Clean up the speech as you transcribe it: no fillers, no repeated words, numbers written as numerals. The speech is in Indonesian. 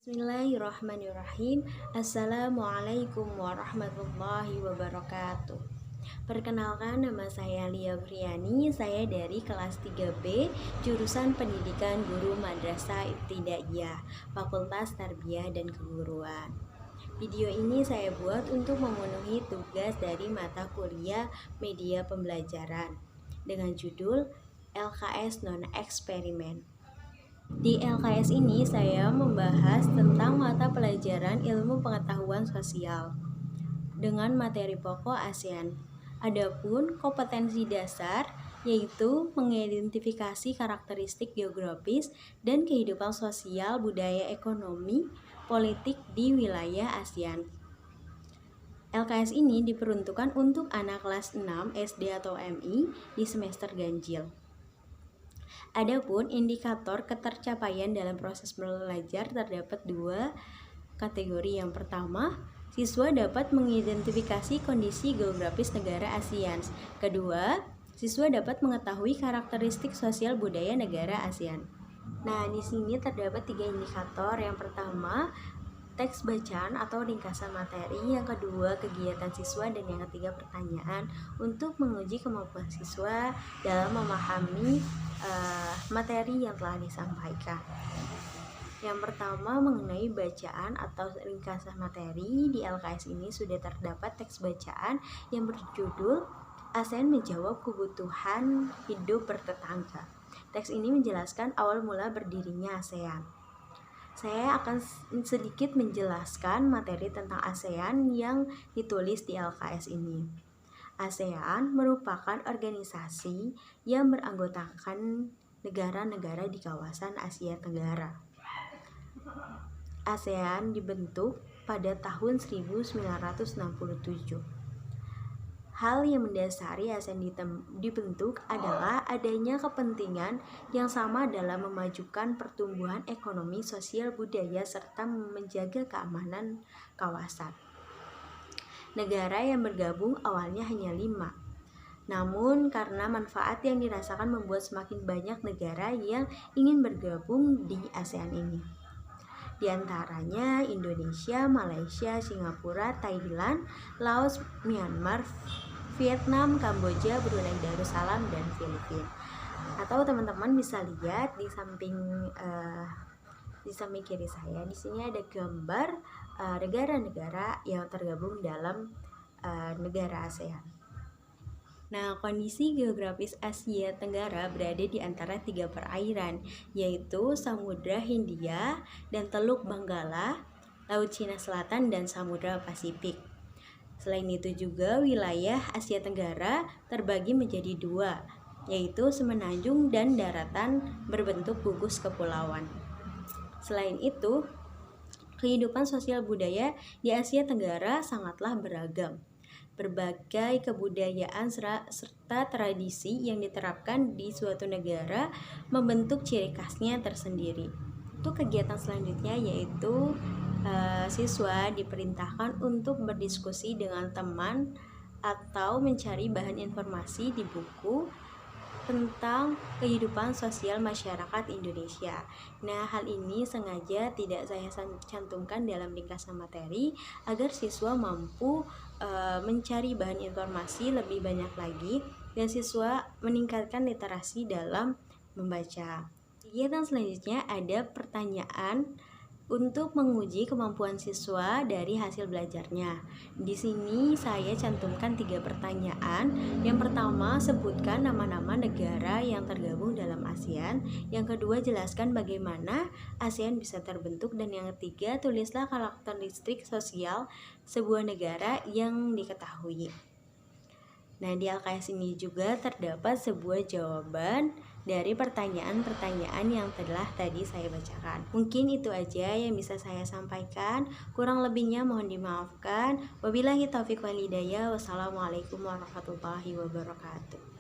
Bismillahirrahmanirrahim. Assalamualaikum warahmatullahi wabarakatuh. Perkenalkan, nama saya Lia Briani. Saya dari kelas 3B, jurusan Pendidikan Guru Madrasah Ibtidaiyah, Fakultas Tarbiyah dan Keguruan. Video ini saya buat untuk memenuhi tugas dari mata kuliah Media Pembelajaran dengan judul LKS Non-Eksperimen. Di LKS ini saya membahas tentang mata pelajaran ilmu pengetahuan sosial dengan materi pokok ASEAN. Adapun kompetensi dasar yaitu mengidentifikasi karakteristik geografis dan kehidupan sosial, budaya, ekonomi, politik di wilayah ASEAN. LKS ini diperuntukkan untuk anak kelas 6 SD atau MI di semester ganjil. Adapun indikator ketercapaian dalam proses belajar terdapat dua kategori. Yang pertama, siswa dapat mengidentifikasi kondisi geografis negara ASEAN. Kedua, siswa dapat mengetahui karakteristik sosial budaya negara ASEAN. Nah, di sini terdapat tiga indikator. Yang pertama, teks bacaan atau ringkasan materi, yang kedua kegiatan siswa, dan yang ketiga pertanyaan untuk menguji kemampuan siswa dalam memahami materi yang telah disampaikan. Yang pertama mengenai bacaan atau ringkasan materi, di LKS ini sudah terdapat teks bacaan yang berjudul ASEAN Menjawab Kebutuhan Hidup Bertetangga. Teks ini menjelaskan awal mula berdirinya ASEAN. Saya akan sedikit menjelaskan materi tentang ASEAN yang ditulis di LKS ini. ASEAN merupakan organisasi yang beranggotakan negara-negara di kawasan Asia Tenggara. ASEAN dibentuk pada tahun 1967. Hal yang mendasari ASEAN dibentuk adalah adanya kepentingan yang sama dalam memajukan pertumbuhan ekonomi, sosial, budaya, serta menjaga keamanan kawasan. Negara yang bergabung awalnya hanya 5. Namun karena manfaat yang dirasakan membuat semakin banyak negara yang ingin bergabung di ASEAN ini. Di antaranya Indonesia, Malaysia, Singapura, Thailand, Laos, Myanmar, Vietnam, Kamboja, Brunei Darussalam, dan Filipina. Atau teman-teman bisa lihat di samping kiri saya, di sini ada gambar negara-negara yang tergabung dalam negara ASEAN. Nah, kondisi geografis Asia Tenggara berada di antara 3 perairan, yaitu Samudra Hindia dan Teluk Benggala, Laut Cina Selatan, dan Samudra Pasifik. Selain itu juga wilayah Asia Tenggara terbagi menjadi 2, yaitu semenanjung dan daratan berbentuk gugus kepulauan. Selain itu, kehidupan sosial budaya di Asia Tenggara sangatlah beragam. Berbagai kebudayaan serta tradisi yang diterapkan di suatu negara membentuk ciri khasnya tersendiri. Untuk kegiatan selanjutnya yaitu siswa diperintahkan untuk berdiskusi dengan teman atau mencari bahan informasi di buku tentang kehidupan sosial masyarakat Indonesia. Nah, hal ini sengaja tidak saya cantumkan dalam ringkasan materi agar siswa mampu mencari bahan informasi lebih banyak lagi dan siswa meningkatkan literasi dalam membaca. Kegiatan selanjutnya ada pertanyaan untuk menguji kemampuan siswa dari hasil belajarnya. Di sini saya cantumkan 3 pertanyaan. Yang pertama, sebutkan nama-nama negara yang tergabung dalam ASEAN. Yang kedua, jelaskan bagaimana ASEAN bisa terbentuk. Dan yang ketiga, tulislah karakteristik sosial sebuah negara yang diketahui. Nah, di LKS ini juga terdapat sebuah jawaban dari pertanyaan-pertanyaan yang telah tadi saya bacakan. Mungkin itu aja yang bisa saya sampaikan. Kurang lebihnya mohon dimaafkan. Wabillahi taufiq wal hidayah. Wassalamualaikum warahmatullahi wabarakatuh.